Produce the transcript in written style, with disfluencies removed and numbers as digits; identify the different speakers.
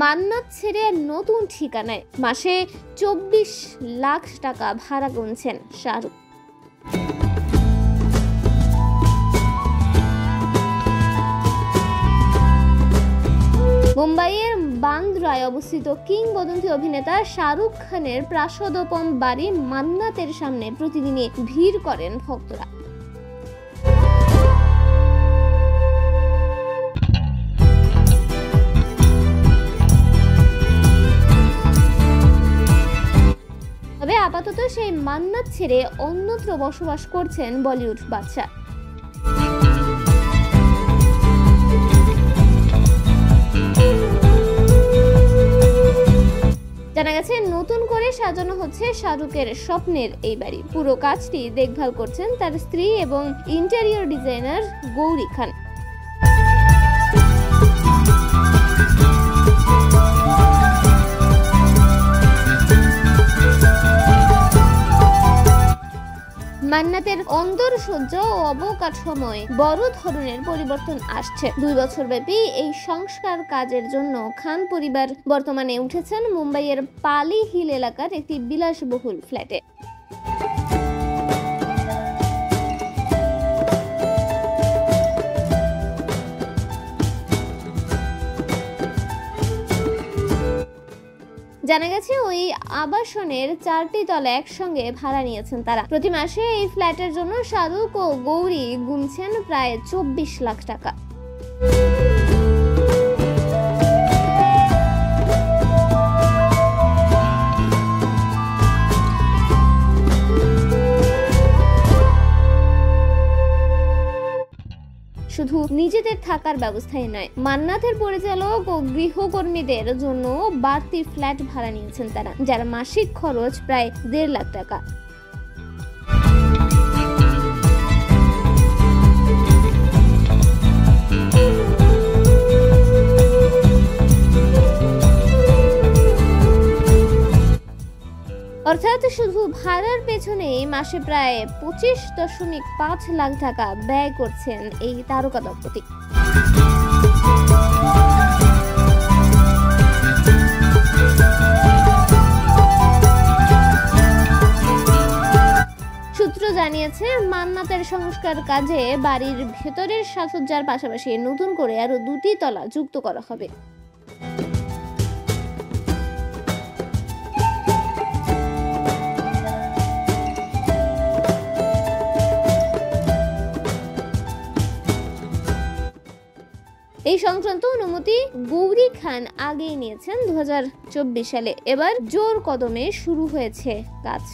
Speaker 1: মান্নাত ছেড়ে নতুন ঠিকানায় মাসে 24 লাখ টাকা ভাড়া গুনছেন শাহরুখ। মুম্বাইয়ের বান্দ্রায় অবস্থিত কিংবদন্তি অভিনেতা শাহরুখ খানের প্রাসাদোপম বাড়ি মান্নাতের সামনে প্রতিদিনই ভিড় করেন ভক্তরা। তবে আপাতত সেই মান্নাত ছেড়ে অন্যত্র বসবাস করছেন বলিউড বাদশা। জানা গেছে নতুন করে সাজানো হচ্ছে শাহরুখের স্বপ্নের এই বাড়ি। পুরো কাজটি দেখভাল করছেন তার স্ত্রী এবং ইন্টেরিয়র ডিজাইনার গৌরী খান। মান্নাতের অন্তরসজ্জা ও অবকাঠামোয় বড় ধরনের পরিবর্তন আসছে। 2 বছর ব্যাপী এই সংস্কার কাজের জন্য খান পরিবার বর্তমানে উঠেছেন মুম্বাইয়ের পালি হিল এলাকার একটি বিলাসবহুল ফ্ল্যাটে। জানা গেছে ওই আবাসনের 4টি তলা একসঙ্গে ভাড়া নিয়েছেন তারা। প্রতি মাসে এই ফ্ল্যাটের জন্য শাহরুখ ও গৌরী গুনছেন প্রায় 24 লাখ টাকা। শুধু নিজেদের থাকার ব্যবস্থাই নয়, মান্নাতের পরিচালক ও গৃহকর্মীদের জন্য বাড়তি ফ্ল্যাট ভাড়া নিয়েছেন তারা, যার মাসিক খরচ প্রায় 1.5 লাখ টাকা। অর্থাৎ শুধু ভাড়ার পেছনে মাসে প্রায় 25.5 লাখ টাকা ব্যয় করছেন এই তারকা দম্পতি। সূত্র জানিয়েছে মান্নাতের সংস্কার কাজে বাড়ির ভেতরের সাজসজ্জার পাশাপাশি নতুন করে আরো 2টি তলা যুক্ত করা হবে। এই সংক্রান্ত অনুমতি গৌরী খান আগেই নিয়েছেন 2024 সালে। এবার জোর কদমে শুরু হয়েছে কাজ।